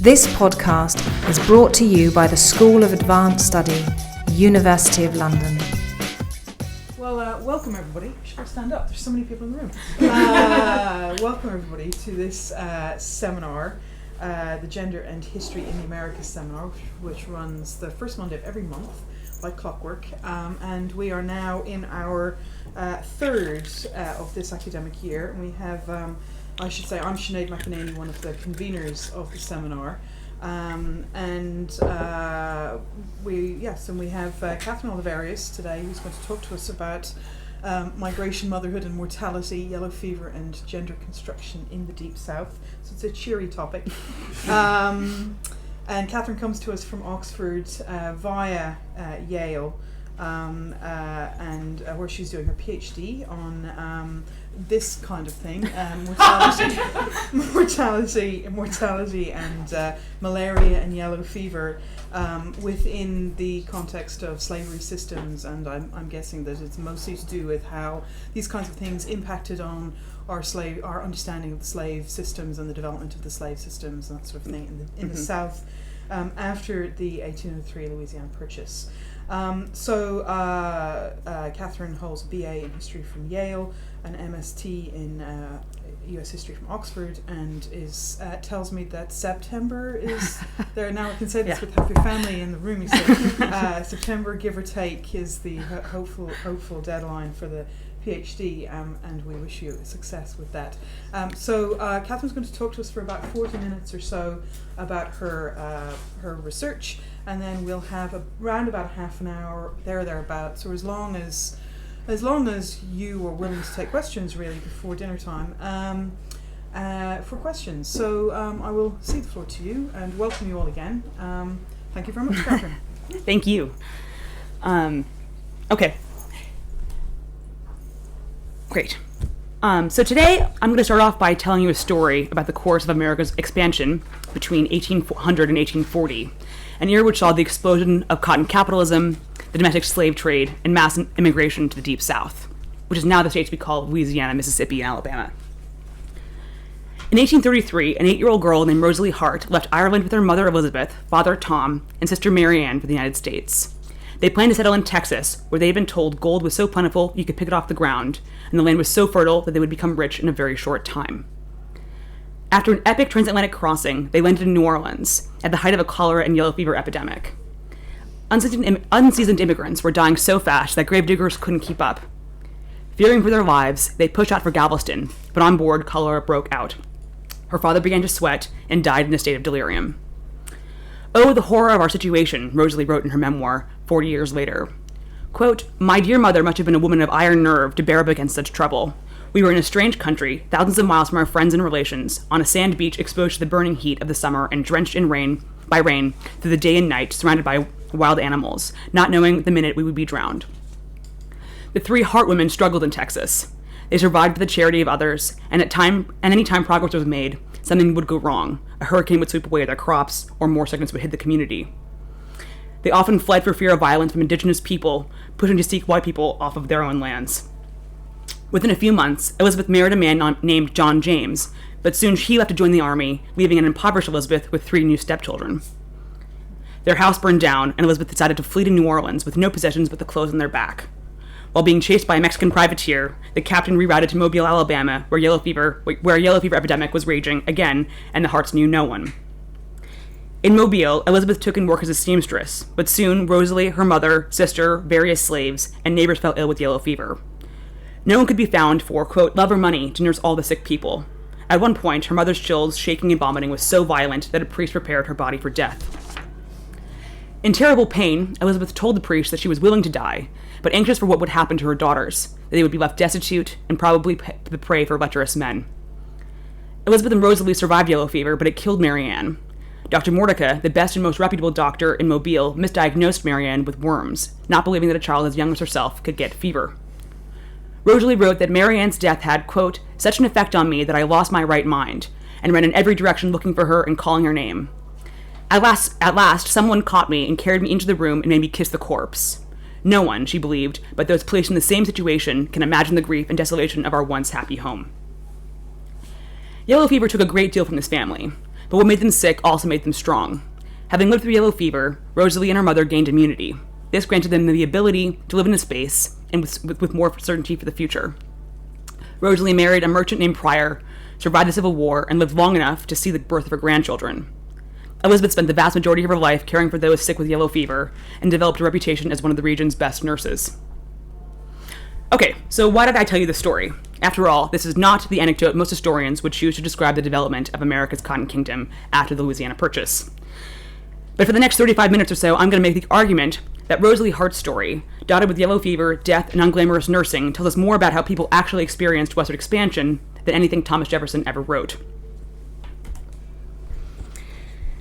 This podcast is brought to you by the School of Advanced Study, University of London. Well, welcome everybody. Should I stand up? There's so many people in the room. Welcome everybody to this seminar, the Gender and History in the Americas seminar, which runs the first Monday of every month by clockwork. And we are now in our third of this academic year. And we have, I'm Sinead McEnany, one of the conveners of the seminar. And we have Kathryn Olivarius today, who's going to talk to us about migration, motherhood and mortality, yellow fever and gender construction in the Deep South. So it's a cheery topic. And Kathryn comes to us from Oxford via Yale, and where she's doing her PhD on this kind of thing, mortality and malaria and yellow fever within the context of slavery systems, and I'm guessing that it's mostly to do with how these kinds of things impacted on our understanding of the slave systems and the development of the slave systems and that sort of thing in the South after the 1803 Louisiana Purchase. Kathryn holds a BA in history from Yale, an MST in US history from Oxford, and tells me that September is there now. I can say this with half your family in the room. You say September, give or take, is the hopeful deadline for the PhD, and we wish you success with that. Kathryn's going to talk to us for about 40 minutes or so about her research, and then we'll have around about half an hour thereabouts, or as long as you are willing to take questions really before dinner time for questions. So I will cede the floor to you and welcome you all again. Thank you very much, Kathryn. Thank you. Okay. Great. So today I'm going to start off by telling you a story about the course of America's expansion between 1800 and 1840, an era which saw the explosion of cotton capitalism, the domestic slave trade, and mass immigration to the Deep South, which is now the states we call Louisiana, Mississippi, and Alabama. In 1833, an 8-year-old girl named Rosalie Hart left Ireland with her mother Elizabeth, father Tom, and sister Mary Ann for the United States. They planned to settle in Texas, where they had been told gold was so plentiful you could pick it off the ground, and the land was so fertile that they would become rich in a very short time. After an epic transatlantic crossing, they landed in New Orleans, at the height of a cholera and yellow fever epidemic. Unseasoned immigrants were dying so fast that gravediggers couldn't keep up. Fearing for their lives, they pushed out for Galveston, but on board, cholera broke out. Her father began to sweat and died in a state of delirium. "Oh, the horror of our situation," Rosalie wrote in her memoir 40 years later. Quote, "My dear mother must have been a woman of iron nerve to bear up against such trouble. We were in a strange country, thousands of miles from our friends and relations, on a sand beach exposed to the burning heat of the summer and drenched in rain through the day and night, surrounded by wild animals, not knowing the minute we would be drowned." The 3 Hart women struggled in Texas. They survived by the charity of others, and any time progress was made, something would go wrong. A hurricane would sweep away their crops, or more sickness would hit the community. They often fled for fear of violence from indigenous people, pushing to seek white people off of their own lands. Within a few months, Elizabeth married a man named John James, but soon he left to join the army, leaving an impoverished Elizabeth with 3 new stepchildren. Their house burned down, and Elizabeth decided to flee to New Orleans with no possessions but the clothes on their back. While being chased by a Mexican privateer, the captain rerouted to Mobile, Alabama, where a yellow fever epidemic was raging again, and the Harts knew no one. In Mobile, Elizabeth took in work as a seamstress, but soon Rosalie, her mother, sister, various slaves, and neighbors fell ill with yellow fever. No one could be found for, quote, love or money to nurse all the sick people. At one point, her mother's chills, shaking, and vomiting was so violent that a priest prepared her body for death. In terrible pain, Elizabeth told the priest that she was willing to die, but anxious for what would happen to her daughters, that they would be left destitute and probably the prey for lecherous men. Elizabeth and Rosalie survived yellow fever, but it killed Mary Ann. Dr. Mordecai, the best and most reputable doctor in Mobile, misdiagnosed Mary Ann with worms, not believing that a child as young as herself could get fever. Rosalie wrote that Mary Ann's death had, quote, such an effect on me that I lost my right mind, and ran in every direction looking for her and calling her name. At last, someone caught me and carried me into the room and made me kiss the corpse. No one, she believed, but those placed in the same situation can imagine the grief and desolation of our once happy home. Yellow fever took a great deal from this family. But what made them sick also made them strong. Having lived through yellow fever, Rosalie and her mother gained immunity. This granted them the ability to live in a space and with more certainty for the future. Rosalie married a merchant named Pryor, survived the Civil War, and lived long enough to see the birth of her grandchildren. Elizabeth spent the vast majority of her life caring for those sick with yellow fever and developed a reputation as one of the region's best nurses. Okay, so why did I tell you this story? After all, this is not the anecdote most historians would choose to describe the development of America's Cotton Kingdom after the Louisiana Purchase. But for the next 35 minutes or so, I'm going to make the argument that Rosalie Hart's story, dotted with yellow fever, death, and unglamorous nursing, tells us more about how people actually experienced westward expansion than anything Thomas Jefferson ever wrote.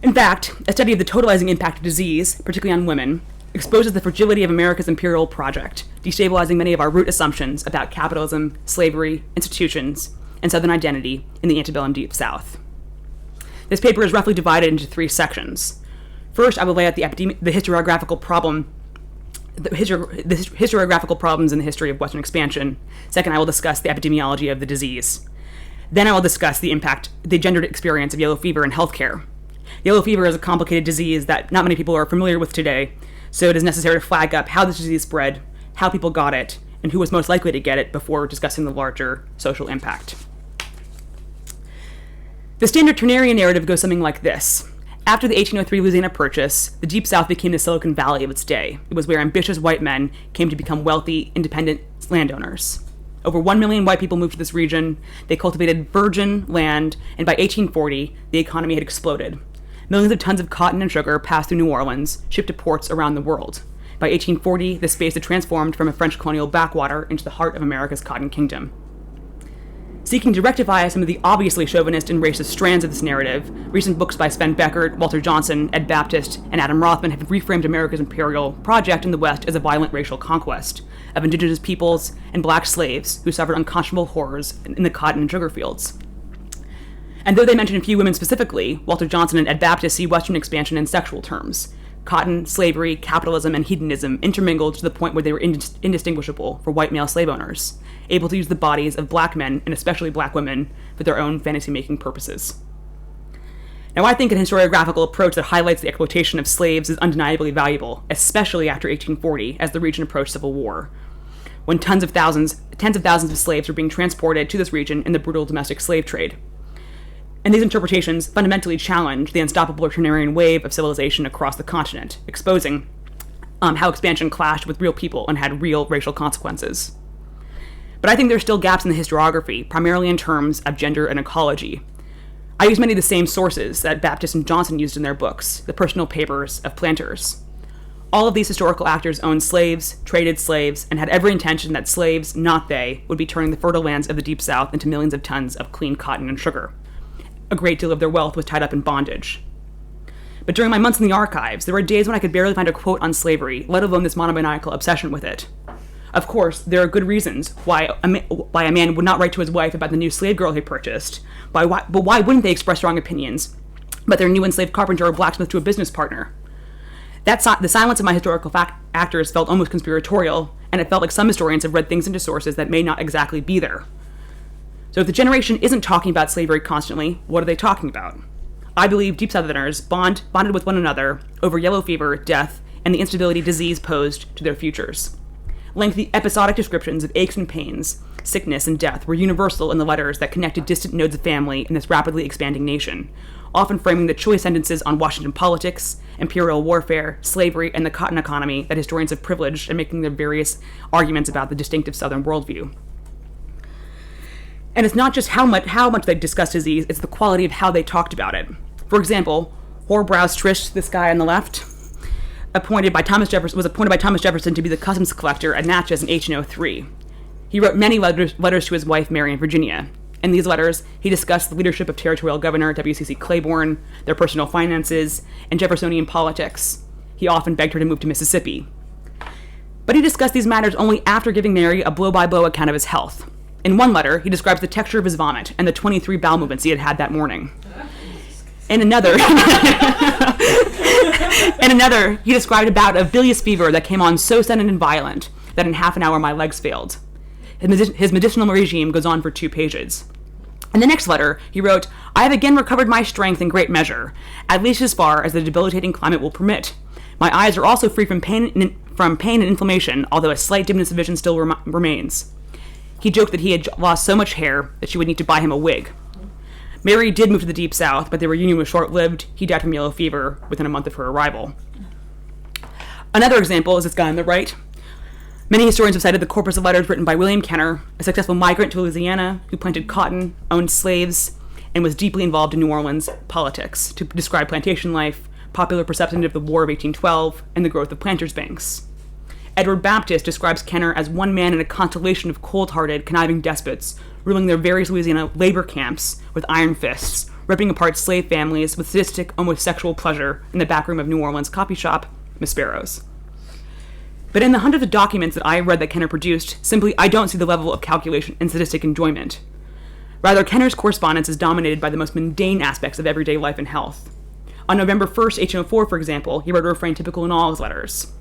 In fact, a study of the totalizing impact of disease, particularly on women, exposes the fragility of America's imperial project, destabilizing many of our root assumptions about capitalism, slavery, institutions, and Southern identity in the antebellum Deep South. This paper is roughly divided into 3 sections. First, I will lay out the historiographical problems in the history of Western expansion. Second, I will discuss the epidemiology of the disease. Then I will discuss the gendered experience of yellow fever in healthcare. Yellow fever is a complicated disease that not many people are familiar with today, so it is necessary to flag up how this disease spread, how people got it, and who was most likely to get it before discussing the larger social impact. The standard Turnerian narrative goes something like this. After the 1803 Louisiana Purchase, the Deep South became the Silicon Valley of its day. It was where ambitious white men came to become wealthy, independent landowners. Over 1 million white people moved to this region. They cultivated virgin land, and by 1840, the economy had exploded. Millions of tons of cotton and sugar passed through New Orleans, shipped to ports around the world. By 1840, the space had transformed from a French colonial backwater into the heart of America's Cotton Kingdom. Seeking to rectify some of the obviously chauvinist and racist strands of this narrative, recent books by Sven Beckert, Walter Johnson, Ed Baptist, and Adam Rothman have reframed America's imperial project in the West as a violent racial conquest of indigenous peoples and black slaves who suffered unconscionable horrors in the cotton and sugar fields. And though they mention a few women specifically, Walter Johnson and Ed Baptist see Western expansion in sexual terms. Cotton, slavery, capitalism, and hedonism intermingled to the point where they were indistinguishable for white male slave owners, able to use the bodies of black men, and especially black women, for their own fantasy-making purposes. Now, I think an historiographical approach that highlights the exploitation of slaves is undeniably valuable, especially after 1840, as the region approached civil war, when tens of thousands of slaves were being transported to this region in the brutal domestic slave trade. And these interpretations fundamentally challenge the unstoppable Turnerian wave of civilization across the continent, exposing how expansion clashed with real people and had real racial consequences. But I think there are still gaps in the historiography, primarily in terms of gender and ecology. I use many of the same sources that Baptist and Johnson used in their books, the personal papers of planters. All of these historical actors owned slaves, traded slaves, and had every intention that slaves, not they, would be turning the fertile lands of the Deep South into millions of tons of clean cotton and sugar. A great deal of their wealth was tied up in bondage. But during my months in the archives, there were days when I could barely find a quote on slavery, let alone this monomaniacal obsession with it. Of course, there are good reasons why a man would not write to his wife about the new slave girl he purchased, but why wouldn't they express strong opinions about their new enslaved carpenter or blacksmith to a business partner? The silence of my historical actors felt almost conspiratorial, and it felt like some historians have read things into sources that may not exactly be there. So if the generation isn't talking about slavery constantly, what are they talking about? I believe Deep Southerners bonded with one another over yellow fever, death, and the instability disease posed to their futures. Lengthy episodic descriptions of aches and pains, sickness, and death were universal in the letters that connected distant nodes of family in this rapidly expanding nation, often framing the choice sentences on Washington politics, imperial warfare, slavery, and the cotton economy that historians have privileged and making their various arguments about the distinctive Southern worldview. And it's not just how much they discussed disease, it's the quality of how they talked about it. For example, Horbrow's Trish, this guy on the left, was appointed by Thomas Jefferson to be the customs collector at Natchez in 1803. He wrote many letters to his wife, Mary, in Virginia. In these letters, he discussed the leadership of Territorial Governor W.C.C. Claiborne, their personal finances, and Jeffersonian politics. He often begged her to move to Mississippi. But he discussed these matters only after giving Mary a blow-by-blow account of his health. In one letter, he describes the texture of his vomit and the 23 bowel movements he had that morning. In another, he described a bout of bilious fever that came on so sudden and violent that in half an hour my legs failed. His medicinal regime goes on for 2 pages. In the next letter, he wrote, "I have again recovered my strength in great measure, at least as far as the debilitating climate will permit. My eyes are also free from pain and inflammation, although a slight dimness of vision still remains." He joked that he had lost so much hair that she would need to buy him a wig. Mary did move to the Deep South, but their reunion was short-lived. He died from yellow fever within a month of her arrival. Another example is this guy on the right. Many historians have cited the corpus of letters written by William Kenner, a successful migrant to Louisiana who planted cotton, owned slaves, and was deeply involved in New Orleans politics, to describe plantation life, popular perception of the War of 1812, and the growth of planters' banks. Edward Baptist describes Kenner as one man in a constellation of cold-hearted, conniving despots, ruling their various Louisiana labor camps with iron fists, ripping apart slave families with sadistic, almost sexual pleasure in the back room of New Orleans coffee shop, Maspero's. But in the hundreds of documents that I read that Kenner produced, simply I don't see the level of calculation and sadistic enjoyment. Rather, Kenner's correspondence is dominated by the most mundane aspects of everyday life and health. On November 1st, 1804, for example, he wrote a refrain typical in all his letters.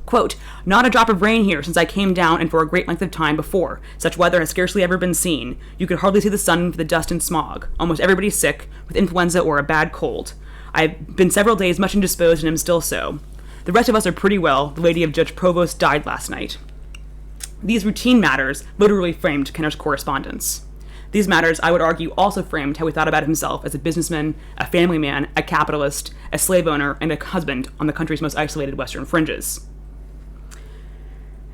Quote, "Not a drop of rain here since I came down and for a great length of time before. Such weather has scarcely ever been seen. You could hardly see the sun for the dust and smog. Almost everybody's sick, with influenza or a bad cold. I've been several days much indisposed and am still so. The rest of us are pretty well. The lady of Judge Provost died last night." These routine matters literally framed Kenner's correspondence. These matters, I would argue, also framed how he thought about himself as a businessman, a family man, a capitalist, a slave owner, and a husband on the country's most isolated western fringes.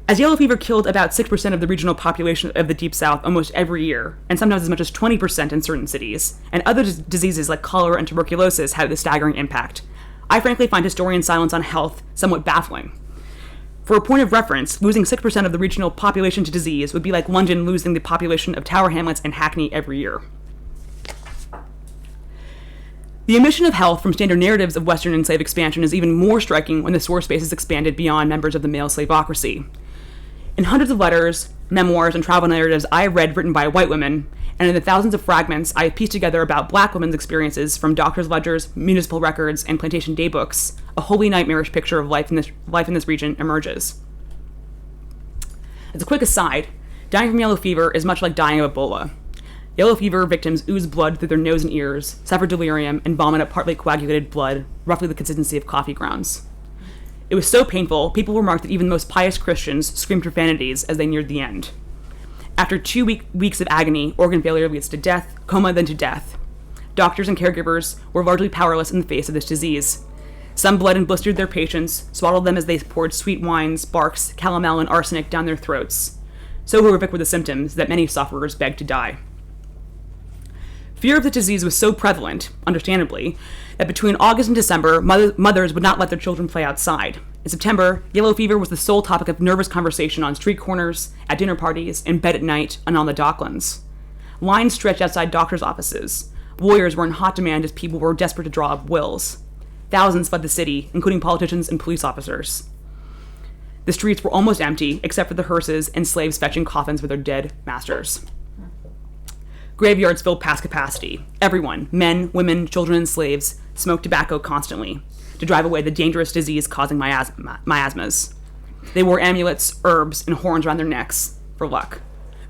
As yellow fever killed about 6% of the regional population of the Deep South almost every year, and sometimes as much as 20% in certain cities, and other diseases like cholera and tuberculosis had a staggering impact, I frankly find historians' silence on health somewhat baffling. For a point of reference, losing 6% of the regional population to disease would be like London losing the population of Tower Hamlets and Hackney every year. The omission of health from standard narratives of Western and slave expansion is even more striking when the source space is expanded beyond members of the male slaveocracy. In hundreds of letters, memoirs, and travel narratives I have read written by white women, and in the thousands of fragments I have pieced together about black women's experiences from doctors' ledgers, municipal records, and plantation daybooks, a wholly nightmarish picture of life in this region emerges. As a quick aside, dying from yellow fever is much like dying of Ebola. Yellow fever victims ooze blood through their nose and ears, suffer delirium, and vomit up partly coagulated blood, roughly the consistency of coffee grounds. It was so painful, people remarked that even the most pious Christians screamed profanities as they neared the end. After 2 weeks of agony, organ failure leads to death, coma, then to death. Doctors and caregivers were largely powerless in the face of this disease. Some bled and blistered their patients, swallowed them as they poured sweet wines, barks, calomel, and arsenic down their throats. So horrific were the symptoms that many sufferers begged to die. Fear of the disease was so prevalent, understandably, that between August and December, mothers would not let their children play outside. In September, yellow fever was the sole topic of nervous conversation on street corners, at dinner parties, in bed at night, and on the docklands. Lines stretched outside doctors' offices. Lawyers were in hot demand as people were desperate to draw up wills. Thousands fled the city, including politicians and police officers. The streets were almost empty, except for the hearses and slaves fetching coffins for their dead masters. Graveyards filled past capacity. Everyone, men, women, children, and slaves, smoked tobacco constantly to drive away the dangerous disease causing miasmas. They wore amulets, herbs, and horns around their necks for luck.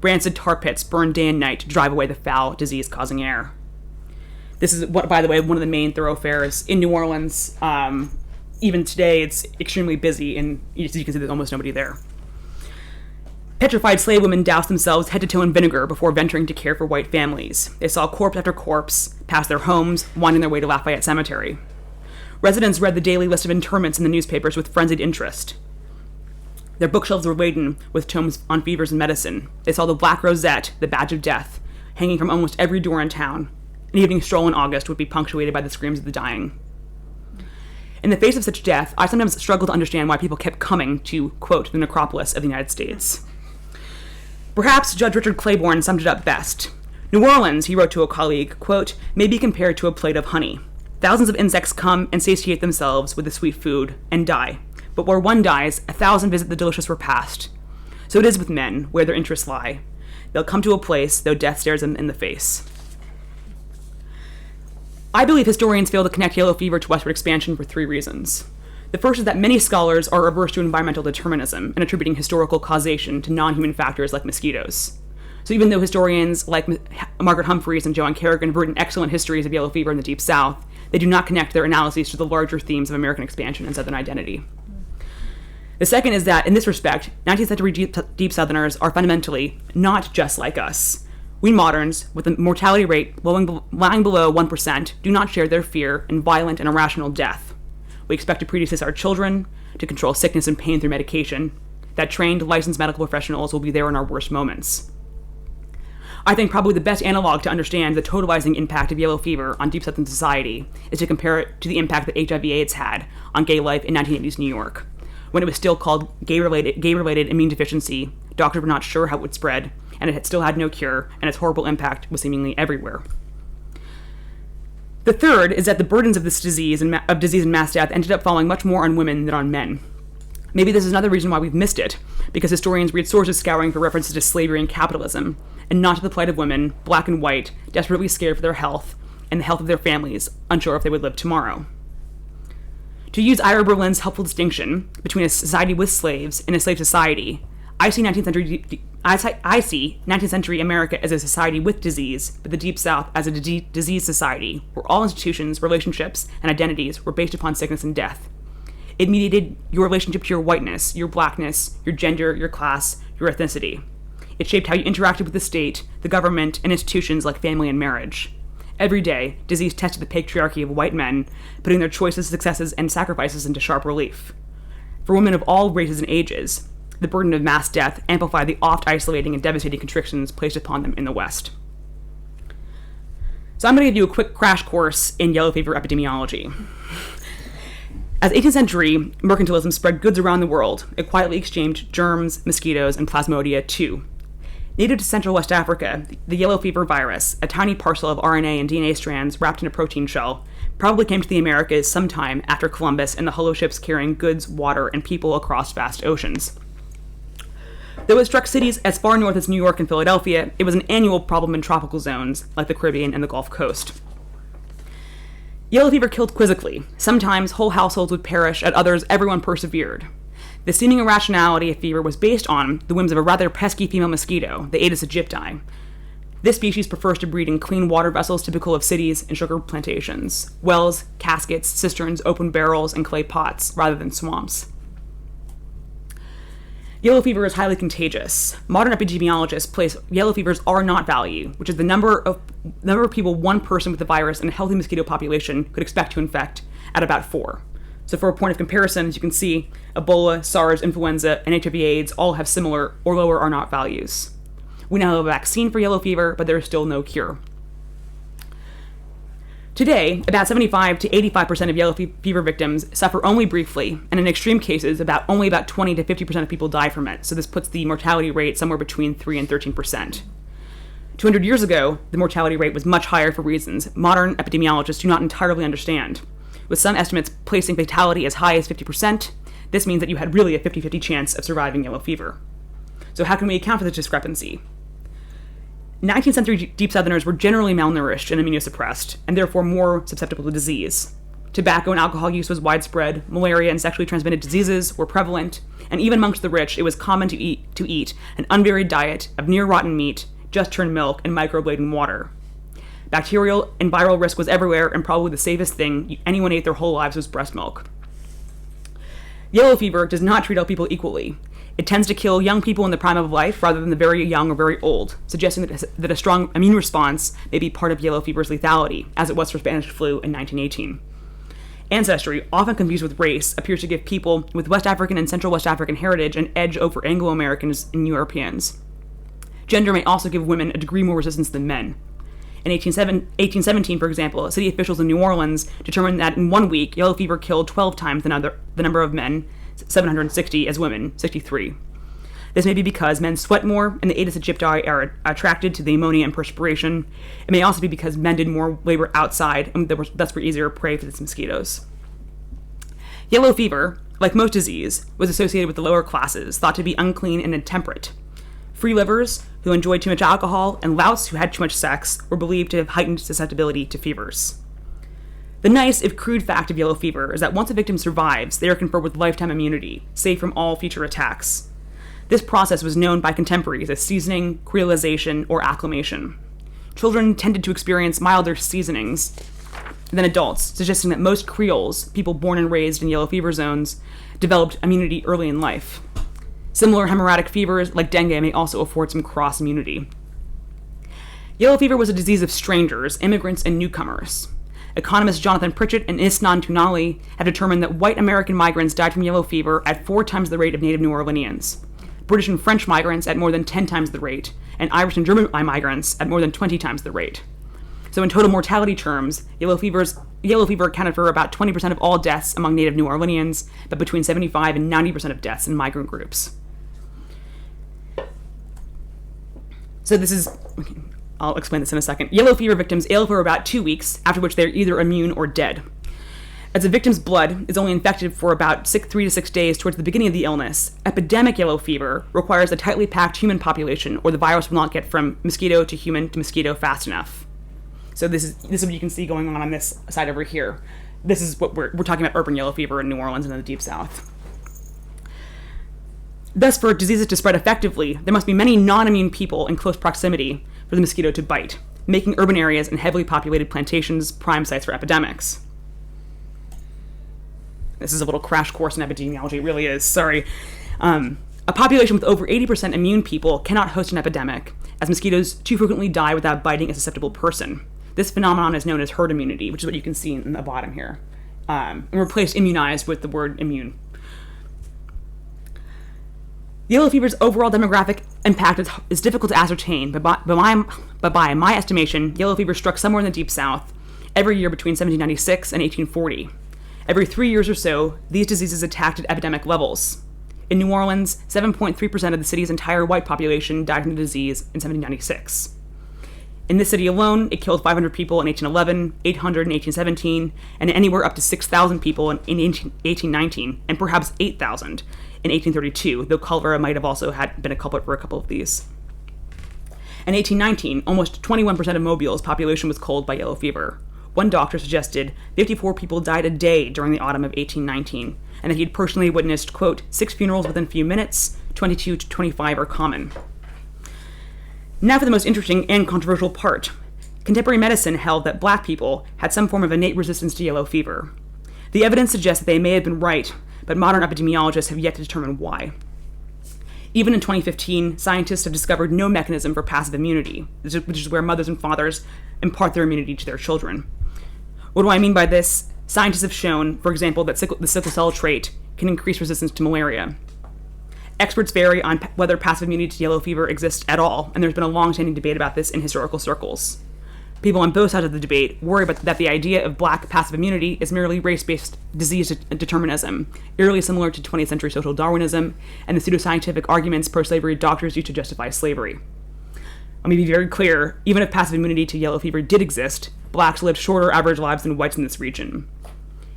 Rancid tar pits burned day and night to drive away the foul, disease-causing air. This is, by the way, one of the main thoroughfares in New Orleans. Even today, it's extremely busy, and as you can see, there's almost nobody there. Petrified slave women doused themselves head to toe in vinegar before venturing to care for white families. They saw corpse after corpse pass their homes, winding their way to Lafayette Cemetery. Residents read the daily list of interments in the newspapers with frenzied interest. Their bookshelves were laden with tomes on fevers and medicine. They saw the black rosette, the badge of death, hanging from almost every door in town. An evening stroll in August would be punctuated by the screams of the dying. In the face of such death, I sometimes struggle to understand why people kept coming to, quote, the necropolis of the United States. Perhaps Judge Richard Claiborne summed it up best. New Orleans, he wrote to a colleague, quote, may be compared to a plate of honey. Thousands of insects come and satiate themselves with the sweet food and die. But where one dies, 1,000 visit the delicious repast. So it is with men, where their interests lie. They'll come to a place, though death stares them in the face. I believe historians fail to connect yellow fever to westward expansion for 3 reasons. The first is that many scholars are averse to environmental determinism and attributing historical causation to non-human factors like mosquitoes. So even though historians like Margaret Humphreys and Joanne Kerrigan have written excellent histories of yellow fever in the Deep South, they do not connect their analyses to the larger themes of American expansion and Southern identity. The second is that, in this respect, 19th century Deep Southerners are fundamentally not just like us. We moderns, with a mortality rate lying below 1%, do not share their fear in violent and irrational death. We expect to predisose our children, to control sickness and pain through medication, that trained, licensed medical professionals will be there in our worst moments. I think probably the best analog to understand the totalizing impact of yellow fever on Deep Southern society is to compare it to the impact that HIV/AIDS had on gay life in 1980s New York. When it was still called gay-related immune deficiency, doctors were not sure how it would spread, and it had still had no cure, and its horrible impact was seemingly everywhere. The third is that the burdens of this disease and mass death ended up falling much more on women than on men. Maybe this is another reason why we've missed it, because historians read sources scouring for references to slavery and capitalism, and not to the plight of women, black and white, desperately scared for their health and the health of their families, unsure if they would live tomorrow. To use Ira Berlin's helpful distinction between a society with slaves and a slave society, I see 19th century America as a society with disease, but the Deep South as a disease society, where all institutions, relationships, and identities were based upon sickness and death. It mediated your relationship to your whiteness, your blackness, your gender, your class, your ethnicity. It shaped how you interacted with the state, the government, and institutions like family and marriage. Every day, disease tested the patriarchy of white men, putting their choices, successes, and sacrifices into sharp relief. For women of all races and ages, the burden of mass death amplified the oft-isolating and devastating constrictions placed upon them in the West. So I'm going to give you a quick crash course in yellow fever epidemiology. As 18th century mercantilism spread goods around the world, it quietly exchanged germs, mosquitoes, and plasmodia too. Native to Central West Africa, the yellow fever virus, a tiny parcel of RNA and DNA strands wrapped in a protein shell, probably came to the Americas sometime after Columbus and the hollow ships carrying goods, water, and people across vast oceans. Though it struck cities as far north as New York and Philadelphia, it was an annual problem in tropical zones like the Caribbean and the Gulf Coast. Yellow fever killed quizzically. Sometimes whole households would perish, at others everyone persevered. The seeming irrationality of fever was based on the whims of a rather pesky female mosquito, the Aedes aegypti. This species prefers to breed in clean water vessels typical of cities and sugar plantations, wells, caskets, cisterns, open barrels, and clay pots, rather than swamps. Yellow fever is highly contagious. Modern epidemiologists place yellow fever's R0 value, which is the number of people one person with the virus in a healthy mosquito population could expect to infect, at about 4. So for a point of comparison, as you can see, Ebola, SARS, influenza, and HIV/AIDS all have similar or lower R0 values. We now have a vaccine for yellow fever, but there is still no cure. Today, about 75 to 85% of yellow fever victims suffer only briefly, and in extreme cases, only about 20 to 50% of people die from it, so this puts the mortality rate somewhere between 3 and 13%. 200 years ago, the mortality rate was much higher for reasons modern epidemiologists do not entirely understand. With some estimates placing fatality as high as 50%, this means that you had really a 50-50 chance of surviving yellow fever. So how can we account for this discrepancy? 19th century Deep Southerners were generally malnourished and immunosuppressed, and therefore more susceptible to disease. Tobacco and alcohol use was widespread, malaria and sexually transmitted diseases were prevalent, and even amongst the rich, it was common to eat an unvaried diet of near-rotten meat, just-churned milk, and microblading water. Bacterial and viral risk was everywhere, and probably the safest thing anyone ate their whole lives was breast milk. Yellow fever does not treat all people equally. It tends to kill young people in the prime of life rather than the very young or very old, suggesting that a strong immune response may be part of yellow fever's lethality, as it was for Spanish flu in 1918. Ancestry, often confused with race, appears to give people with West African and Central West African heritage an edge over Anglo-Americans and Europeans. Gender may also give women a degree more resistance than men. In 1817, for example, city officials in New Orleans determined that in 1 week, yellow fever killed 12 times the number of men, 760, as women, 63. This may be because men sweat more, and the Aedes aegypti are attracted to the ammonia and perspiration. It may also be because men did more labor outside, and thus were easier prey for these mosquitoes. Yellow fever, like most disease, was associated with the lower classes, thought to be unclean and intemperate. Free livers, who enjoyed too much alcohol, and louts who had too much sex, were believed to have heightened susceptibility to fevers. The nice, if crude, fact of yellow fever is that once a victim survives, they are conferred with lifetime immunity, safe from all future attacks. This process was known by contemporaries as seasoning, creolization, or acclimation. Children tended to experience milder seasonings than adults, suggesting that most Creoles, people born and raised in yellow fever zones, developed immunity early in life. Similar hemorrhagic fevers, like dengue, may also afford some cross-immunity. Yellow fever was a disease of strangers, immigrants, and newcomers. Economists Jonathan Pritchett and Isnan Tunali have determined that white American migrants died from yellow fever at 4 times the rate of native New Orleanians, British and French migrants at more than 10 times the rate, and Irish and German migrants at more than 20 times the rate. So in total mortality terms, yellow fever accounted for about 20% of all deaths among native New Orleanians, but between 75 and 90% of deaths in migrant groups. So I'll explain this in a second. Yellow fever victims ail for about 2 weeks, after which they're either immune or dead. As a victim's blood is only infected for about 3 to 6 days towards the beginning of the illness, epidemic yellow fever requires a tightly packed human population, or the virus will not get from mosquito to human to mosquito fast enough. So this is what you can see going on this side over here. This is what we're talking about urban yellow fever in New Orleans and in the Deep South. Thus, for diseases to spread effectively, there must be many non-immune people in close proximity for the mosquito to bite, making urban areas and heavily populated plantations prime sites for epidemics. This is a little crash course in epidemiology, it really is, sorry. A population with over 80% immune people cannot host an epidemic, as mosquitoes too frequently die without biting a susceptible person. This phenomenon is known as herd immunity, which is what you can see in the bottom here, and replace immunized with the word immune. Yellow fever's overall demographic impact is difficult to ascertain, but by my estimation, yellow fever struck somewhere in the Deep South every year between 1796 and 1840. Every 3 years or so, these diseases attacked at epidemic levels. In New Orleans, 7.3% of the city's entire white population died from the disease in 1796. In this city alone, it killed 500 people in 1811, 800 in 1817, and anywhere up to 6,000 people in 1819, and perhaps 8,000 in 1832, though cholera might have also been a culprit for a couple of these. In 1819, almost 21% of Mobile's population was culled by yellow fever. One doctor suggested 54 people died a day during the autumn of 1819, and that he'd personally witnessed, quote, 6 funerals within a few minutes, 22 to 25 are common. Now for the most interesting and controversial part. Contemporary medicine held that black people had some form of innate resistance to yellow fever. The evidence suggests that they may have been right, but modern epidemiologists have yet to determine why. Even in 2015, scientists have discovered no mechanism for passive immunity, which is where mothers and fathers impart their immunity to their children. What do I mean by this? Scientists have shown, for example, that the sickle cell trait can increase resistance to malaria. Experts vary on whether passive immunity to yellow fever exists at all, and there's been a long-standing debate about this in historical circles. People on both sides of the debate worry that the idea of black passive immunity is merely race-based disease determinism, eerily similar to 20th century social Darwinism and the pseudoscientific arguments pro-slavery doctors used to justify slavery. Let me be very clear, even if passive immunity to yellow fever did exist, blacks lived shorter average lives than whites in this region.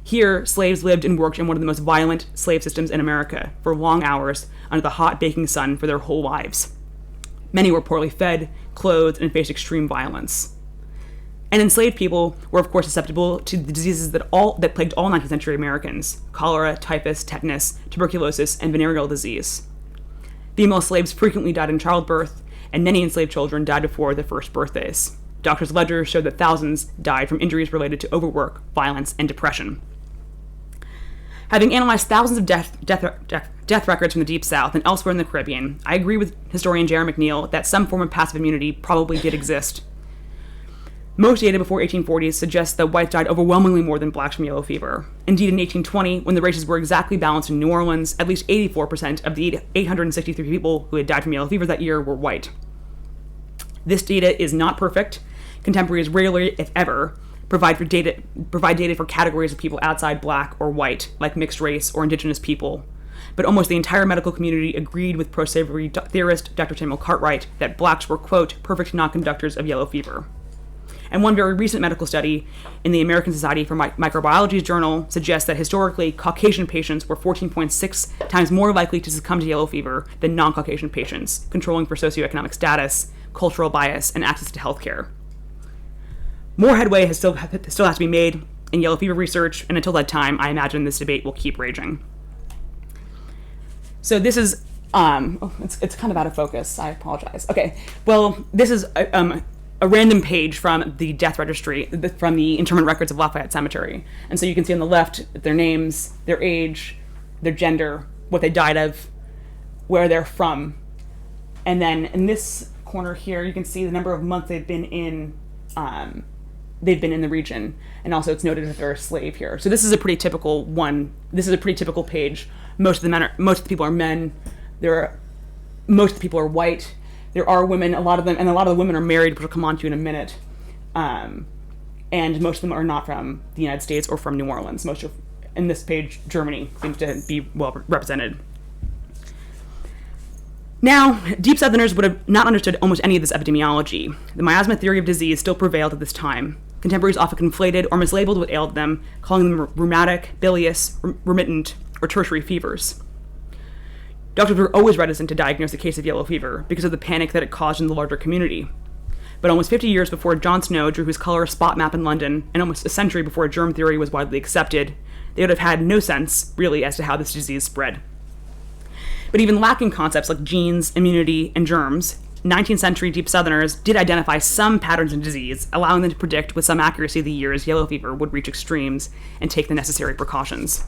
Here, slaves lived and worked in one of the most violent slave systems in America for long hours under the hot baking sun for their whole lives. Many were poorly fed, clothed, and faced extreme violence. And enslaved people were, of course, susceptible to the diseases that plagued all 19th century Americans: cholera, typhus, tetanus, tuberculosis, and venereal disease. Female slaves frequently died in childbirth, and many enslaved children died before their first birthdays. Doctors' ledgers showed that thousands died from injuries related to overwork, violence, and depression. Having analyzed thousands of death records from the Deep South and elsewhere in the Caribbean, I agree with historian Jerry McNeil that some form of passive immunity probably did exist. Most data before 1840 suggests that whites died overwhelmingly more than blacks from yellow fever. Indeed, in 1820, when the races were exactly balanced in New Orleans, at least 84% of the 863 people who had died from yellow fever that year were white. This data is not perfect. Contemporaries rarely, if ever, provide data for categories of people outside black or white, like mixed race or indigenous people. But almost the entire medical community agreed with pro-slavery theorist Dr. Samuel Cartwright that blacks were, quote, perfect non-conductors of yellow fever. And one very recent medical study in the American Society for Microbiology's journal suggests that historically, Caucasian patients were 14.6 times more likely to succumb to yellow fever than non-Caucasian patients, controlling for socioeconomic status, cultural bias, and access to healthcare. More headway still has to be made in yellow fever research, and until that time, I imagine this debate will keep raging. So this is It's kind of out of focus. I apologize. Okay. Well, this is a random page from the death registry, from the interment records of Lafayette Cemetery. And so you can see on the left their names, their age, their gender, what they died of, where they're from. And then in this corner here, you can see the number of months they've been in the region. And also it's noted that they're a slave here. So this is a pretty typical one. This is a pretty typical page. Most of the people are men. Most of the people are white. There are women, a lot of the women are married, which we'll come on to in a minute. And most of them are not from the United States or from New Orleans. In this page, Germany seems to be well represented. Now, deep Southerners would have not understood almost any of this epidemiology. The miasma theory of disease still prevailed at this time. Contemporaries often conflated or mislabeled what ailed them, calling them rheumatic, bilious, remittent, or tertiary fevers. Doctors were always reticent to diagnose a case of yellow fever because of the panic that it caused in the larger community. But almost 50 years before John Snow drew his cholera spot map in London, and almost a century before germ theory was widely accepted, they would have had no sense, really, as to how this disease spread. But even lacking concepts like genes, immunity, and germs, 19th century deep Southerners did identify some patterns in disease, allowing them to predict with some accuracy the years yellow fever would reach extremes and take the necessary precautions.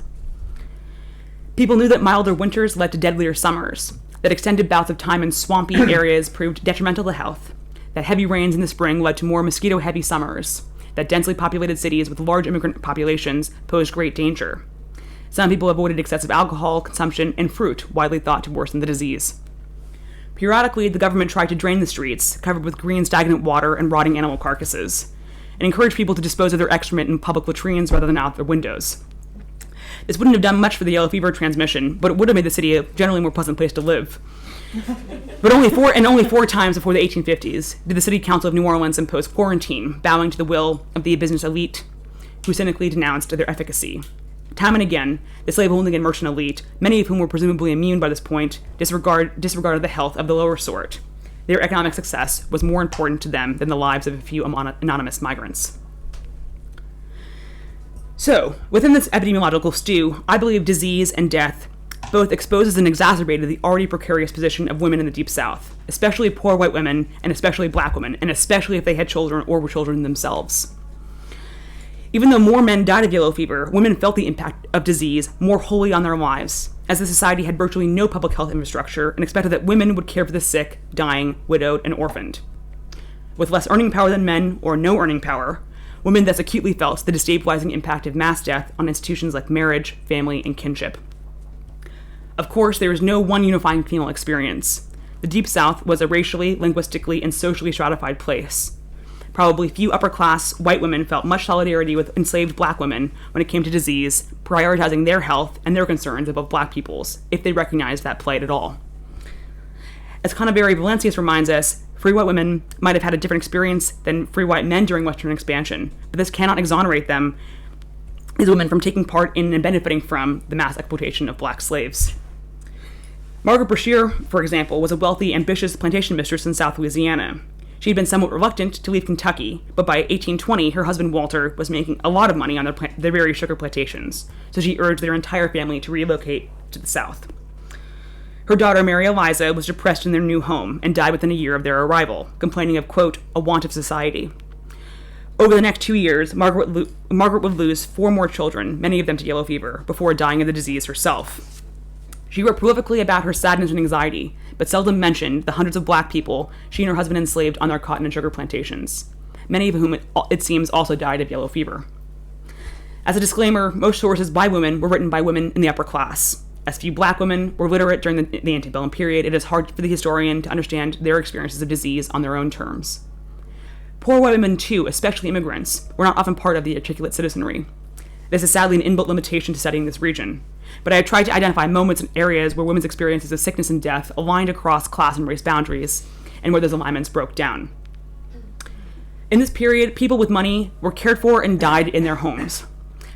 People knew that milder winters led to deadlier summers, that extended bouts of time in swampy areas proved detrimental to health, that heavy rains in the spring led to more mosquito-heavy summers, that densely populated cities with large immigrant populations posed great danger. Some people avoided excessive alcohol consumption and fruit, widely thought to worsen the disease. Periodically, the government tried to drain the streets, covered with green stagnant water and rotting animal carcasses, and encouraged people to dispose of their excrement in public latrines rather than out their windows. This wouldn't have done much for the yellow fever transmission, but it would have made the city a generally more pleasant place to live. But only four times before the 1850s did the City Council of New Orleans impose quarantine, bowing to the will of the business elite, who cynically denounced their efficacy. Time and again, the slave-holding and merchant elite, many of whom were presumably immune by this point, disregarded the health of the lower sort. Their economic success was more important to them than the lives of a few anonymous migrants. So, within this epidemiological stew, I believe disease and death both exposes and exacerbated the already precarious position of women in the Deep South, especially poor white women, and especially black women, and especially if they had children or were children themselves. Even though more men died of yellow fever, women felt the impact of disease more wholly on their lives, as the society had virtually no public health infrastructure and expected that women would care for the sick, dying, widowed, and orphaned. With less earning power than men, or no earning power, women thus acutely felt the destabilizing impact of mass death on institutions like marriage, family, and kinship. Of course, there is no one unifying female experience. The Deep South was a racially, linguistically, and socially stratified place. Probably few upper-class white women felt much solidarity with enslaved black women when it came to disease, prioritizing their health and their concerns above black people's, if they recognized that plight at all. As Conaveri Valencius reminds us, free white women might have had a different experience than free white men during Western expansion, but this cannot exonerate them, these women, from taking part in and benefiting from the mass exploitation of black slaves. Margaret Brashear, for example, was a wealthy, ambitious plantation mistress in South Louisiana. She had been somewhat reluctant to leave Kentucky, but by 1820, her husband Walter was making a lot of money on their various sugar plantations, so she urged their entire family to relocate to the South. Her daughter, Mary Eliza, was depressed in their new home and died within a year of their arrival, complaining of, quote, a want of society. Over the next 2 years, Margaret would lose 4 more children, many of them to yellow fever, before dying of the disease herself. She wrote prolifically about her sadness and anxiety, but seldom mentioned the hundreds of black people she and her husband enslaved on their cotton and sugar plantations, many of whom, it seems, also died of yellow fever. As a disclaimer, most sources by women were written by women in the upper class. As few black women were literate during the antebellum period, it is hard for the historian to understand their experiences of disease on their own terms. Poor white women, too, especially immigrants, were not often part of the articulate citizenry. This is sadly an inbuilt limitation to studying this region, but I have tried to identify moments and areas where women's experiences of sickness and death aligned across class and race boundaries, and where those alignments broke down. In this period, people with money were cared for and died in their homes.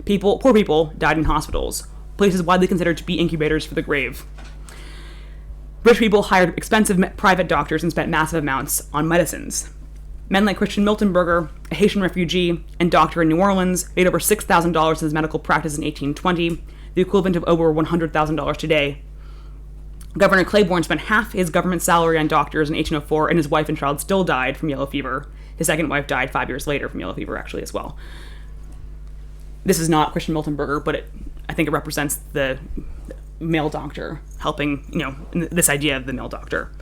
Poor people died in hospitals, places widely considered to be incubators for the grave. Rich people hired expensive private doctors and spent massive amounts on medicines. Men like Christian Miltenberger, a Haitian refugee and doctor in New Orleans, made over $6,000 in his medical practice in 1820, the equivalent of over $100,000 today. Governor Claiborne spent half his government salary on doctors in 1804, and his wife and child still died from yellow fever. His second wife died 5 years later from yellow fever, actually, as well. This is not Christian Miltenberger, but I think it represents the male doctor helping, this idea of the male doctor.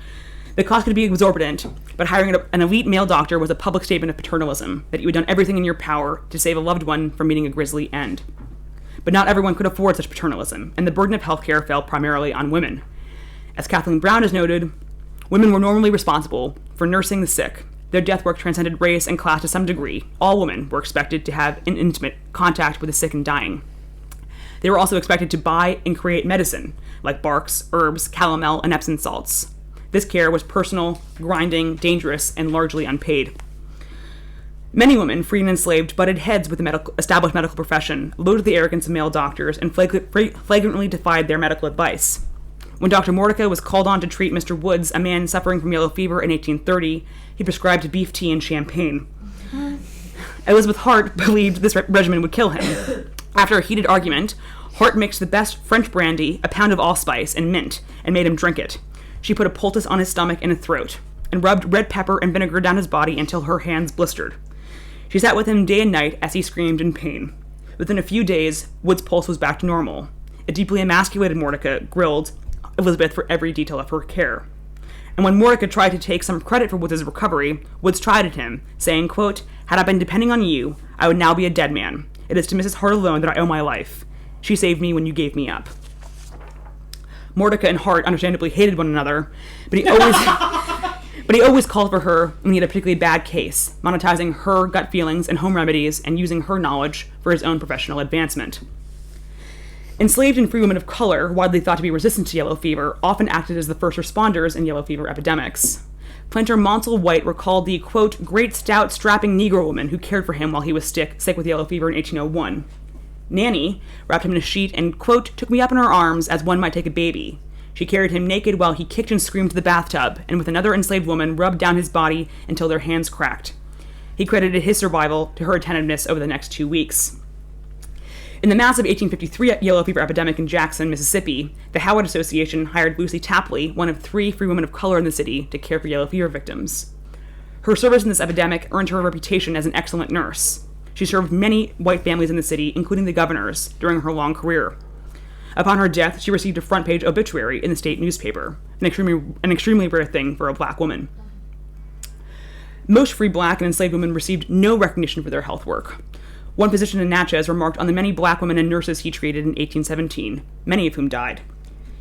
The cost could be exorbitant, but hiring an elite male doctor was a public statement of paternalism, that you had done everything in your power to save a loved one from meeting a grisly end. But not everyone could afford such paternalism, and the burden of healthcare fell primarily on women. As Kathleen Brown has noted, women were normally responsible for nursing the sick. Their death work transcended race and class to some degree. All women were expected to have an intimate contact with the sick and dying. They were also expected to buy and create medicine, like barks, herbs, calomel, and Epsom salts. This care was personal, grinding, dangerous, and largely unpaid. Many women, freed and enslaved, butted heads with the established medical profession, loaded the arrogance of male doctors, and flagrantly defied their medical advice. When Dr. Mordecai was called on to treat Mr. Woods, a man suffering from yellow fever in 1830, he prescribed beef tea and champagne. Elizabeth Hart believed this regimen would kill him. After a heated argument, Hart mixed the best French brandy, a pound of allspice, and mint, and made him drink it. She put a poultice on his stomach and his throat, and rubbed red pepper and vinegar down his body until her hands blistered. She sat with him day and night as he screamed in pain. Within a few days, Wood's pulse was back to normal. A deeply emasculated Mordecai grilled Elizabeth for every detail of her care. And when Mordecai tried to take some credit for Woods' recovery, Woods chided him, saying, quote, "Had I been depending on you, I would now be a dead man. It is to Mrs. Hart alone that I owe my life. She saved me when you gave me up." Mordecai and Hart understandably hated one another, but he always called for her when he had a particularly bad case, monetizing her gut feelings and home remedies and using her knowledge for his own professional advancement. Enslaved and free women of color, widely thought to be resistant to yellow fever, often acted as the first responders in yellow fever epidemics. Planter Monsell White recalled the, quote, "great, stout, strapping Negro woman who cared for him while he was sick with yellow fever in 1801. Nanny wrapped him in a sheet and, quote, took me up in her arms as one might take a baby. She carried him naked while he kicked and screamed to the bathtub, and with another enslaved woman rubbed down his body until their hands cracked." He credited his survival to her attentiveness over the next 2 weeks. In the massive 1853 yellow fever epidemic in Jackson, Mississippi, the Howard Association hired Lucy Tapley, one of 3 free women of color in the city, to care for yellow fever victims. Her service in this epidemic earned her a reputation as an excellent nurse. She served many white families in the city, including the governor's, during her long career. Upon her death, she received a front-page obituary in the state newspaper, an extremely rare thing for a black woman. Most free black and enslaved women received no recognition for their health work. One physician in Natchez remarked on the many black women and nurses he treated in 1817, many of whom died.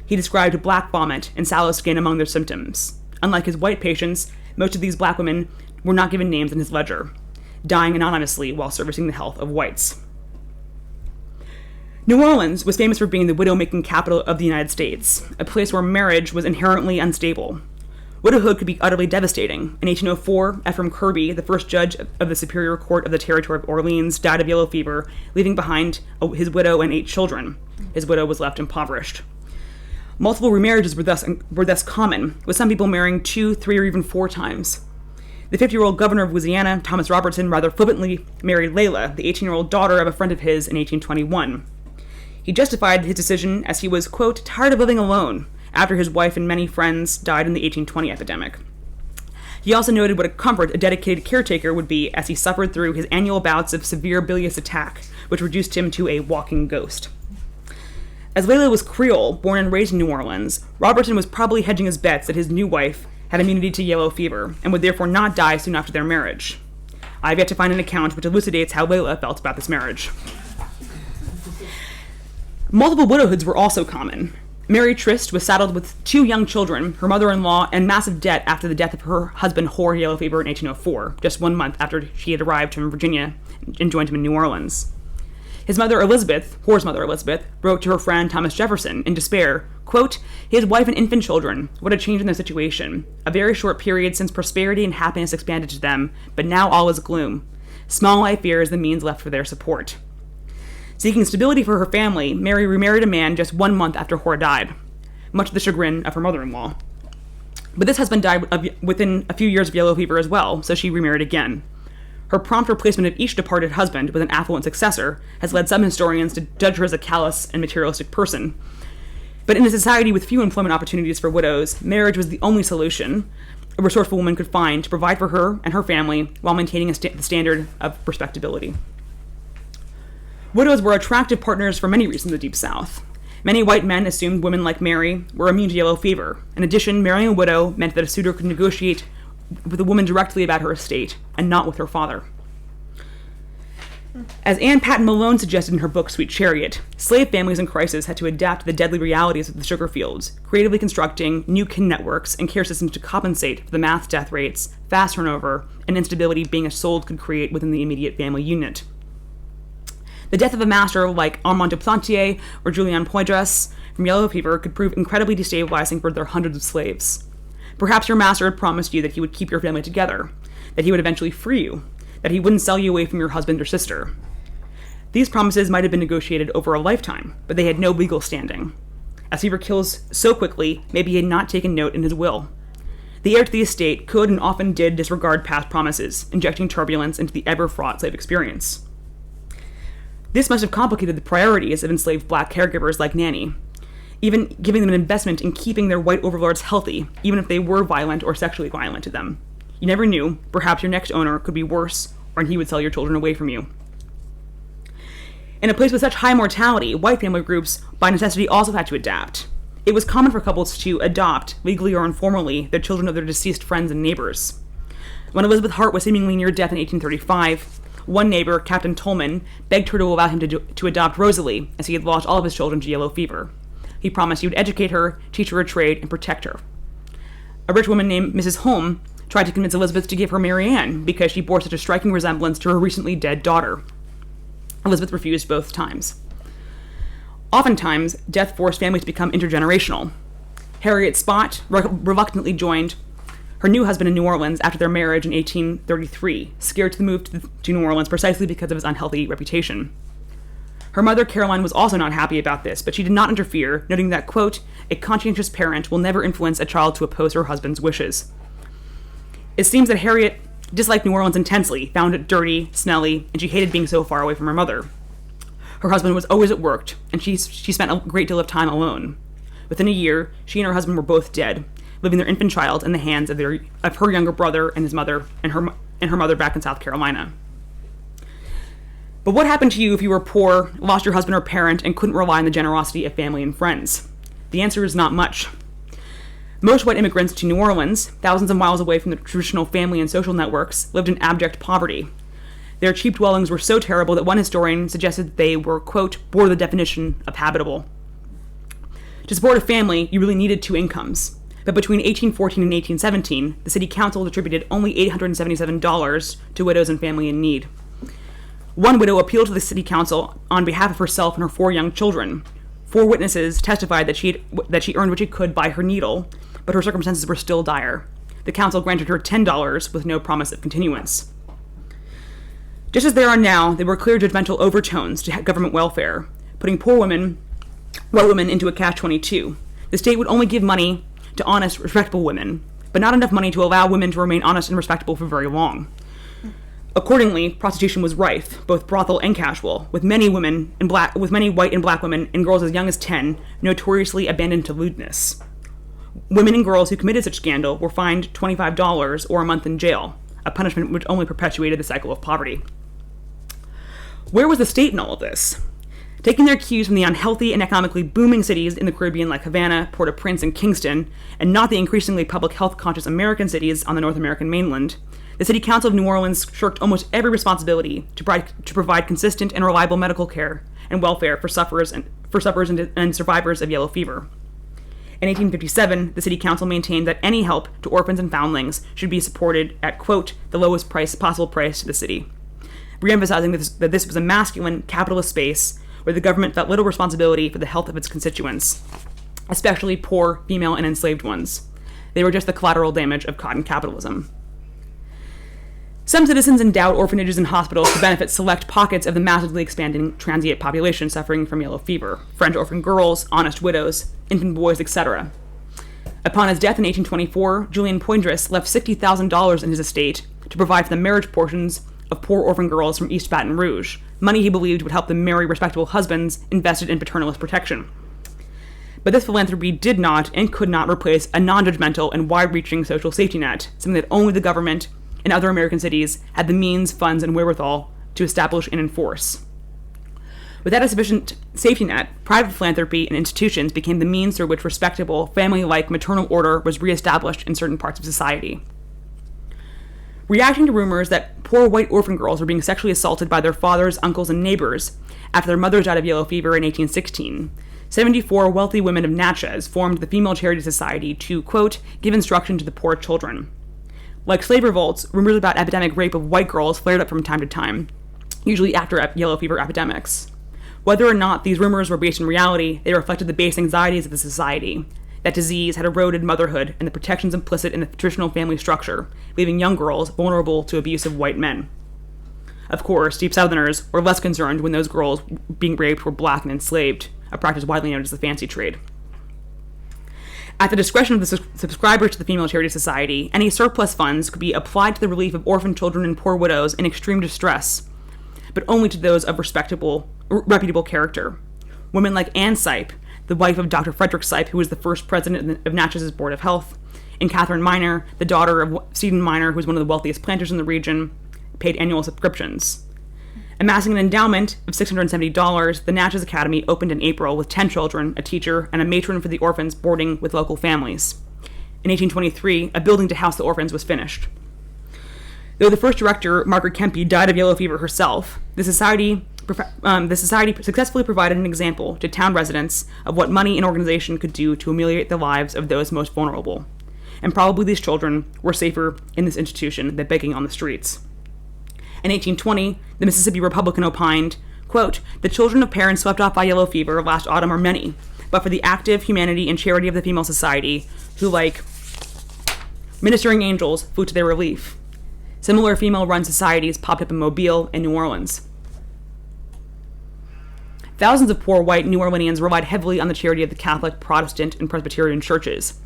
He described black vomit and sallow skin among their symptoms. Unlike his white patients, most of these black women were not given names in his ledger, dying anonymously while servicing the health of whites. New Orleans was famous for being the widow-making capital of the United States, a place where marriage was inherently unstable. Widowhood could be utterly devastating. In 1804, Ephraim Kirby, the first judge of the Superior Court of the Territory of Orleans, died of yellow fever, leaving behind his widow and 8 children. His widow was left impoverished. Multiple remarriages were thus common, with some people marrying 2, 3, or even 4 times. The 50-year-old governor of Louisiana, Thomas Robertson, rather flippantly married Layla, the 18-year-old daughter of a friend of his, in 1821. He justified his decision as he was, quote, tired of living alone, after his wife and many friends died in the 1820 epidemic. He also noted what a comfort a dedicated caretaker would be as he suffered through his annual bouts of severe bilious attack, which reduced him to a walking ghost. As Layla was Creole, born and raised in New Orleans, Robertson was probably hedging his bets that his new wife had immunity to yellow fever and would therefore not die soon after their marriage. I have yet to find an account which elucidates how Layla felt about this marriage. Multiple widowhoods were also common. Mary Trist was saddled with 2 young children, her mother-in-law, and massive debt after the death of her husband Hoare yellow fever in 1804, just 1 month after she had arrived from Virginia and joined him in New Orleans. His mother Elizabeth, Hoare's mother Elizabeth, wrote to her friend Thomas Jefferson in despair, quote, his wife and infant children, what a change in their situation. A very short period since prosperity and happiness expanded to them, but now all is gloom. Small I fear is the means left for their support. Seeking stability for her family, Mary remarried a man just 1 month after Hoare died, much to the chagrin of her mother-in-law. But this husband died within a few years of yellow fever as well, so she remarried again. Her prompt replacement of each departed husband with an affluent successor has led some historians to judge her as a callous and materialistic person. But in a society with few employment opportunities for widows, marriage was the only solution a resourceful woman could find to provide for her and her family while maintaining the standard of respectability. Widows were attractive partners for many reasons in the Deep South. Many white men assumed women like Mary were immune to yellow fever. In addition, marrying a widow meant that a suitor could negotiate with a woman directly about her estate and not with her father. As Anne Patton Malone suggested in her book Sweet Chariot, slave families in crisis had to adapt to the deadly realities of the sugar fields, creatively constructing new kin networks and care systems to compensate for the mass death rates, fast turnover, and instability being sold could create within the immediate family unit. The death of a master like Armand Duplantier or Julien Poydras from yellow fever could prove incredibly destabilizing for their hundreds of slaves. Perhaps your master had promised you that he would keep your family together, that he would eventually free you, that he wouldn't sell you away from your husband or sister. These promises might have been negotiated over a lifetime, but they had no legal standing. As fever kills so quickly, maybe he had not taken note in his will. The heir to the estate could and often did disregard past promises, injecting turbulence into the ever-fraught slave experience. This must have complicated the priorities of enslaved black caregivers like Nanny, even giving them an investment in keeping their white overlords healthy, even if they were violent or sexually violent to them. You never knew, perhaps your next owner could be worse, or he would sell your children away from you. In a place with such high mortality, white family groups, by necessity, also had to adapt. It was common for couples to adopt, legally or informally, the children of their deceased friends and neighbors. When Elizabeth Hart was seemingly near death in 1835, one neighbor, Captain Tolman, begged her to allow him to adopt Rosalie, as he had lost all of his children to yellow fever. He promised he would educate her, teach her a trade, and protect her. A rich woman named Mrs. Home tried to convince Elizabeth to give her Mary Ann because she bore such a striking resemblance to her recently dead daughter. Elizabeth refused both times. Oftentimes, death forced families to become intergenerational. Harriet Spot reluctantly joined her new husband in New Orleans after their marriage in 1833, scared to move to New Orleans precisely because of his unhealthy reputation. Her mother, Caroline, was also not happy about this, but she did not interfere, noting that, quote, a conscientious parent will never influence a child to oppose her husband's wishes. It seems that Harriet disliked New Orleans intensely, found it dirty, smelly, and she hated being so far away from her mother. Her husband was always at work, and she spent a great deal of time alone. Within a year, she and her husband were both dead, leaving their infant child in the hands of her younger brother and his mother and her mother back in South Carolina. But what happened to you if you were poor, lost your husband or parent, and couldn't rely on the generosity of family and friends? The answer is not much. Most white immigrants to New Orleans, thousands of miles away from the traditional family and social networks, lived in abject poverty. Their cheap dwellings were so terrible that one historian suggested that they were, quote, bore the definition of habitable. To support a family, you really needed two incomes. But between 1814 and 1817, the city council attributed only $877 to widows and family in need. One widow appealed to the city council on behalf of herself and her 4 young children. 4 witnesses testified that she earned what she could by her needle, but her circumstances were still dire. The council granted her $10 with no promise of continuance. Just as there are now, there were clear judgmental overtones to government welfare, putting white women into a catch-22. The state would only give money to honest, respectable women, but not enough money to allow women to remain honest and respectable for very long. Accordingly, prostitution was rife, both brothel and casual, with many white and black women and girls as young as 10 notoriously abandoned to lewdness. Women and girls who committed such scandal were fined $25 or a month in jail, a punishment which only perpetuated the cycle of poverty. Where was the state in all of this? Taking their cues from the unhealthy and economically booming cities in the Caribbean like Havana, Port-au-Prince, and Kingston, and not the increasingly public health conscious American cities on the North American mainland, the City Council of New Orleans shirked almost every responsibility to provide consistent and reliable medical care and welfare for sufferers and survivors of yellow fever. In 1857, the City Council maintained that any help to orphans and foundlings should be supported at, quote, the lowest possible price to the city, re-emphasizing that this was a masculine, capitalist space where the government felt little responsibility for the health of its constituents, especially poor, female, and enslaved ones. They were just the collateral damage of cotton capitalism. Some citizens endowed orphanages and hospitals to benefit select pockets of the massively expanding transient population suffering from yellow fever, French orphan girls, honest widows, infant boys, etc. Upon his death in 1824, Julien Poydras left $60,000 in his estate to provide for the marriage portions of poor orphan girls from East Baton Rouge, money he believed would help them marry respectable husbands invested in paternalist protection. But this philanthropy did not and could not replace a non-judgmental and wide-reaching social safety net, something that only the government and other American cities had the means, funds, and wherewithal to establish and enforce. Without a sufficient safety net, private philanthropy and institutions became the means through which respectable, family-like maternal order was reestablished in certain parts of society. Reacting to rumors that poor white orphan girls were being sexually assaulted by their fathers, uncles, and neighbors after their mothers died of yellow fever in 1816, 74 wealthy women of Natchez formed the Female Charity Society to, quote, give instruction to the poor children. Like slave revolts, rumors about epidemic rape of white girls flared up from time to time, usually after yellow fever epidemics. Whether or not these rumors were based in reality, they reflected the base anxieties of the society. That disease had eroded motherhood and the protections implicit in the traditional family structure, leaving young girls vulnerable to abusive white men. Of course, deep Southerners were less concerned when those girls being raped were black and enslaved, a practice widely known as the fancy trade. At the discretion of the subscribers to the Female Charity Society, any surplus funds could be applied to the relief of orphan children and poor widows in extreme distress, but only to those of reputable character. Women like Anne Sipe, the wife of Dr. Frederick Sipe, who was the first president of Natchez's Board of Health, and Catherine Miner, the daughter of Stephen Miner, who was one of the wealthiest planters in the region, paid annual subscriptions. Amassing an endowment of $670, the Natchez Academy opened in April with 10 children, a teacher, and a matron for the orphans boarding with local families. In 1823, a building to house the orphans was finished. Though the first director, Margaret Kempe, died of yellow fever herself, the society successfully provided an example to town residents of what money and organization could do to ameliorate the lives of those most vulnerable. And probably these children were safer in this institution than begging on the streets. In 1820, the Mississippi Republican opined, quote, the children of parents swept off by yellow fever last autumn are many, but for the active humanity and charity of the female society, who, like ministering angels, flew to their relief. Similar female-run societies popped up in Mobile and New Orleans. Thousands of poor white New Orleanians relied heavily on the charity of the Catholic, Protestant, and Presbyterian churches.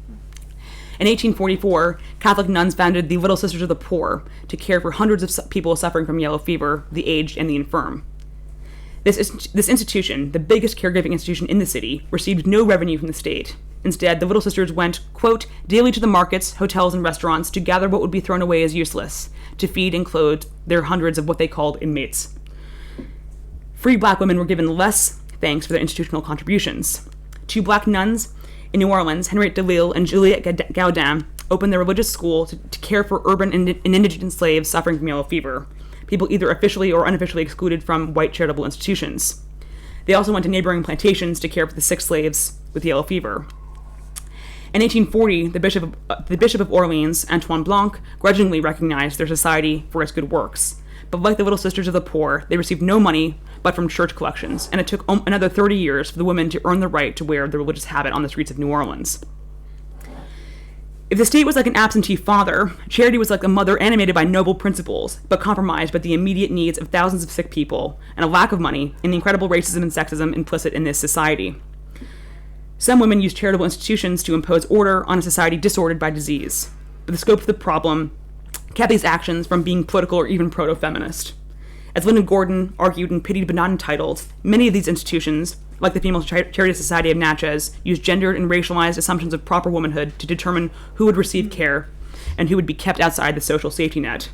In 1844, Catholic nuns founded the Little Sisters of the Poor to care for hundreds of people suffering from yellow fever, the aged, and the infirm. This institution, the biggest caregiving institution in the city, received no revenue from the state. Instead, the Little Sisters went, quote, daily to the markets, hotels, and restaurants to gather what would be thrown away as useless, to feed and clothe their hundreds of what they called inmates. Free black women were given less thanks for their institutional contributions. 2 black nuns in New Orleans, Henriette DeLille and Juliette Gaudin, opened their religious school to care for urban and indigent slaves suffering from yellow fever, people either officially or unofficially excluded from white charitable institutions. They also went to neighboring plantations to care for the sick slaves with yellow fever. In 1840, the Bishop of Orleans, Antoine Blanc, grudgingly recognized their society for its good works. But like the Little Sisters of the Poor, they received no money but from church collections, and it took another 30 years for the women to earn the right to wear the religious habit on the streets of New Orleans. If the state was like an absentee father, charity was like a mother animated by noble principles, but compromised by the immediate needs of thousands of sick people, and a lack of money, and the incredible racism and sexism implicit in this society. Some women used charitable institutions to impose order on a society disordered by disease, but the scope of the problem kept these actions from being political or even proto-feminist. As Lyndon Gordon argued in Pitied but Not Entitled, many of these institutions, like the Female Charity Society of Natchez, used gendered and racialized assumptions of proper womanhood to determine who would receive care and who would be kept outside the social safety net.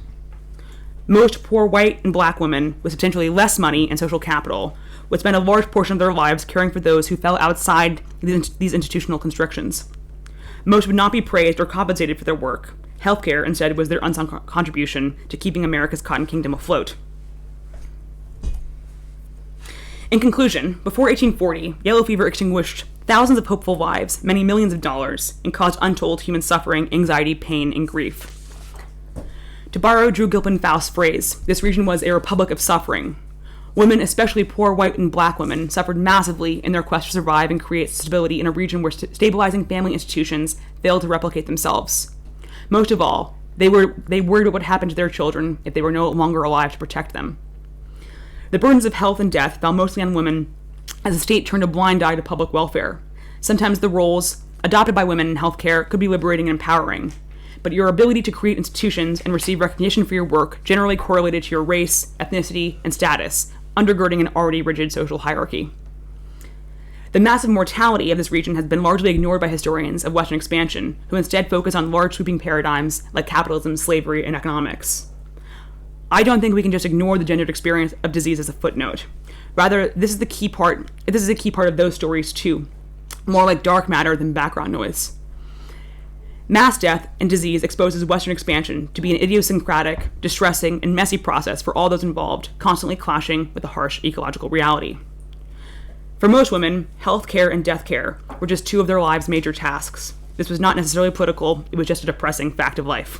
Most poor white and black women with substantially less money and social capital would spend a large portion of their lives caring for those who fell outside these institutional constrictions. Most would not be praised or compensated for their work. Healthcare, instead, was their unsung contribution to keeping America's cotton kingdom afloat. In conclusion, before 1840, yellow fever extinguished thousands of hopeful lives, many millions of dollars, and caused untold human suffering, anxiety, pain, and grief. To borrow Drew Gilpin Faust's phrase, this region was a republic of suffering. Women, especially poor white and black women, suffered massively in their quest to survive and create stability in a region where stabilizing family institutions failed to replicate themselves. Most of all, they worried about what happened to their children if they were no longer alive to protect them. The burdens of health and death fell mostly on women as the state turned a blind eye to public welfare. Sometimes the roles adopted by women in healthcare could be liberating and empowering, but your ability to create institutions and receive recognition for your work generally correlated to your race, ethnicity, and status, undergirding an already rigid social hierarchy. The massive mortality of this region has been largely ignored by historians of Western expansion, who instead focus on large sweeping paradigms like capitalism, slavery, and economics. I don't think we can just ignore the gendered experience of disease as a footnote. Rather, this is a key part of those stories too, more like dark matter than background noise. Mass death and disease exposes Western expansion to be an idiosyncratic, distressing, and messy process for all those involved, constantly clashing with a harsh ecological reality. For most women, health care and death care were just two of their lives' major tasks. This was not necessarily political, it was just a depressing fact of life.